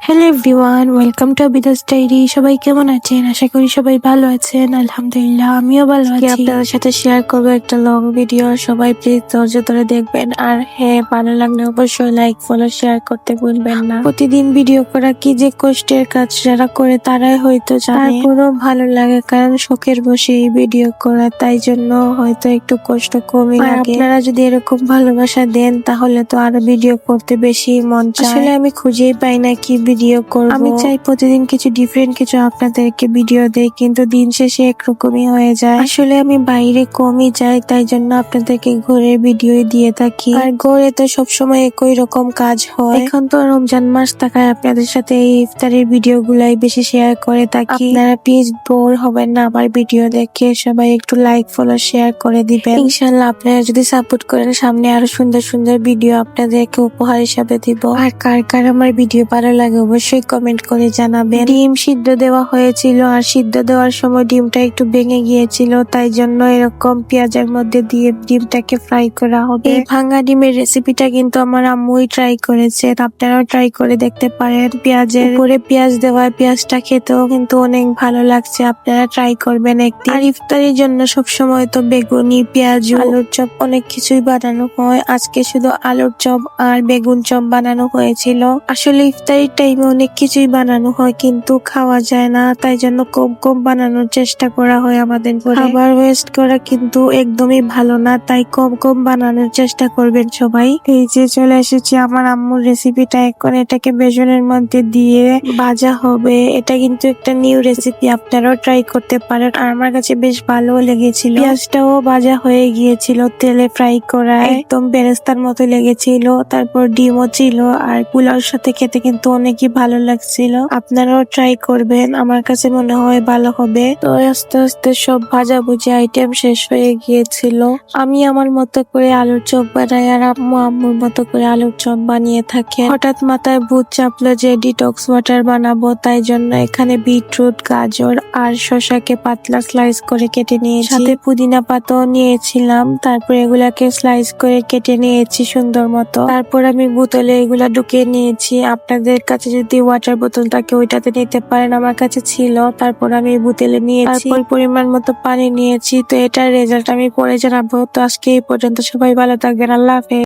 Hello everyone, welcome to Abida's diary. সবাই কেমন আছেন? আশা করি সবাই ভালো আছেন। আলহামদুলিল্লাহ, আমিও ভালো আছি। আপনাদের সাথে শেয়ার করবো একটা লং ভিডিও, সবাই প্লিজ ধৈর্য ধরে দেখবেন। আর হ্যাঁ, ভালো লাগলে অবশ্যই লাইক, ফলো, শেয়ার করতে ভুলবেন না। প্রতিদিন ভিডিও করা কি যে কষ্টের কাজ, যারা করে তারাই হয়তো জানে। তারপরেও ভালো লাগে, কারণ শখের বসে এই ভিডিও করা, তাই জন্য হয়তো একটু কষ্ট কমই লাগে। আপনারা যদি এরকম ভালোবাসা দেন তাহলে তো আরো ভিডিও করতে বেশি মন চায়। আসলে আমি খুঁজেই পাই না কি ভিডিও করব। আমি চাই প্রতিদিন কিছু ডিফারেন্ট কিছু আপনাদেরকে ভিডিও দেই, কিন্তু দিন শেষে একরকমই হয়ে যায়। আসলে আমি বাইরে কমই যাই, তাই জন্য আপনাদেরকে ঘরের ভিডিও দিয়ে থাকি। আর ঘরে তো সবসময় একই রকম কাজ হয়। এখন তো রমজান মাস থাকায় আপনাদের সাথে এই ইফতারের ভিডিও গুলাই বেশি শেয়ার করে থাকি। আপনারা প্লিজ বোর হবেন না আমার ভিডিও দেখে, সবাই একটু লাইক, ফলো, শেয়ার করে দিবেন। ইনশাল্লাহ আপনারা যদি সাপোর্ট করেন, সামনে আরো সুন্দর সুন্দর ভিডিও আপনাদেরকে উপহার হিসাবে দিব। আর কার কার আমার ভিডিও ভালো লাগে অবশ্যই কমেন্ট করে জানাবেন। ডিম সিদ্ধ দেওয়া হয়েছিল, আর সিদ্ধ দেওয়ার সময় ডিমটা একটু ভেঙে গিয়েছিল, তাই জন্য এরকম পেঁয়াজের মধ্যে দিয়ে ডিমটাকে ফ্রাই করা হবে। এই ভাঙা ডিমের রেসিপিটা কিন্তু আমার আম্মুই ট্রাই করেছে, আপনারাও ট্রাই করে দেখতে পারেন। পেঁয়াজের উপরে পেঁয়াজ দেওয়া, পেঁয়াজটা খেতেও কিন্তু অনেক ভালো লাগছে, আপনারা ট্রাই করবেন একদিন। আর ইফতারির জন্য সবসময় তো বেগুনি, পেঁয়াজ, আলুর চপ অনেক কিছুই বানানো হয়। আজকে শুধু আলুর চপ আর বেগুন চপ বানানো হয়েছিল। আসলে ইফতারির টাইমে অনেক কিছুই বানানো হয়, কিন্তু খাওয়া যায় না, তাই জন্য কম কম বানানোর চেষ্টা করা হয় আমাদের ঘরে। খাবার ওয়েস্ট করা কিন্তু একদমই ভালো না, তাই কম কম বানানোর চেষ্টা করবেন সবাই। এই যে চলে এসেছি আমার আম্মুর রেসিপিটা। এখন এটাকে বেসনের মধ্যে দিয়ে ভাজা হবে। এটা কিন্তু একটা নিউ রেসিপি, আপনারাও ট্রাই করতে পারেন। আর আমার কাছে বেশ ভালো লেগেছিল। পেঁয়াজটাও ভাজা হয়ে গিয়েছিল তেলে ফ্রাই করা, একদম বেরেস্তার মতো লেগেছিল। তারপর ডিমও ছিল, আর পোলাওর সাথে খেতে কিন্তু অনেকই ভালো লাগছিল। আপনারাও ট্রাই করবেন, আমার কাছে মনে হয় ভালো হবে। তো আস্তে আস্তে সব ভাজাভুজি আইটেম শেষ হয়ে গিয়েছিল। আমি আমার মতো করে আলুর চপ বানাই, আর আম্মু আম্মুর মতো করে আলুর চপ বানিয়ে থাকে। হঠাৎ মাথায় ভূত চাপলো যে ডিটক্স ওয়াটার বানাবো, তাই জন্য এখানে বিটরুট, গাজর আর শসাকে পাতলা স্লাইস করে কেটে নিয়েছি। সাথে পুদিনা পাতাও নিয়েছিলাম। তারপর এগুলাকে স্লাইস করে কেটে নিয়েছি সুন্দর মতো। তারপর আমি বোতলে এগুলা ঢুকিয়ে নিয়েছি। আপনাদের কাছে যদি ওয়াটার বোতল থাকে ওইটাতে নিতে পারেন, আমার কাছে ছিল। তারপর আমি বোতলে নিয়েছি, তারপর পরিমাণ মতো পানি নিয়েছি। তো এটার রেজাল্ট আমি পরে জানাবো। তো আজকে এই পর্যন্ত, সবাই ভালো থাকবেন, আল্লাহ হাফেজ।